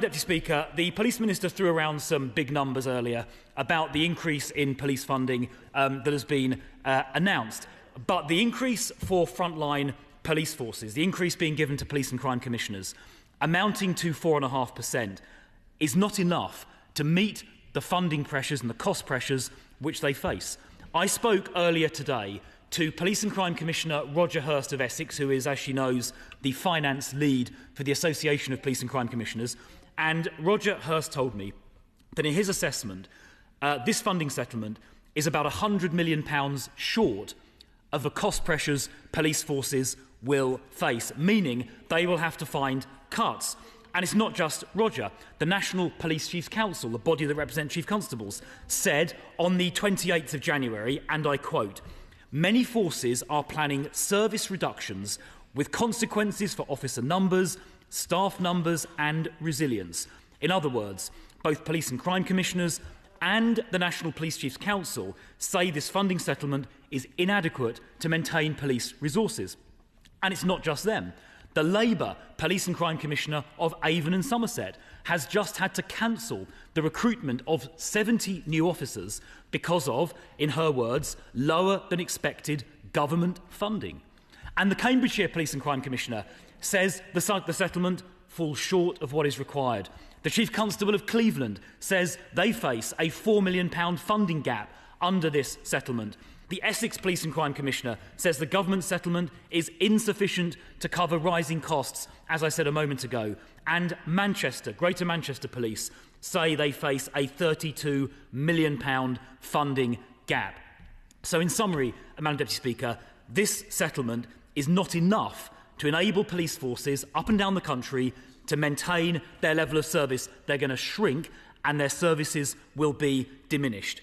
Deputy Speaker, the Police Minister threw around some big numbers earlier about the increase in police funding that has been announced. But the increase for frontline police forces, the increase being given to police and crime commissioners, amounting to 4.5%, is not enough to meet the funding pressures and the cost pressures which they face. I spoke earlier today to Police and Crime Commissioner Roger Hurst of Essex, who is, as she knows, the finance lead for the Association of Police and Crime Commissioners, and Roger Hurst told me that in his assessment, this funding settlement is about £100 million short of the cost pressures police forces will face, meaning they will have to find cuts. And it's not just Roger. The National Police Chiefs Council, the body that represents Chief Constables, said on the 28th of January, and I quote, "Many forces are planning service reductions with consequences for officer numbers, staff numbers and resilience." In other words, both police and crime commissioners and the National Police Chiefs Council say this funding settlement is inadequate to maintain police resources. And it's not just them. The Labour Police and Crime Commissioner of Avon and Somerset has just had to cancel the recruitment of 70 new officers because of, in her words, lower than expected government funding. And the Cambridgeshire Police and Crime Commissioner says the settlement falls short of what is required. The Chief Constable of Cleveland says they face a £4 million funding gap under this settlement. The Essex Police and Crime Commissioner says the government settlement is insufficient to cover rising costs, as I said a moment ago. And Manchester, Greater Manchester Police, say they face a £32 million funding gap. So in summary, Madam Deputy Speaker, this settlement is not enough to enable police forces up and down the country to maintain their level of service. They're going to shrink and their services will be diminished.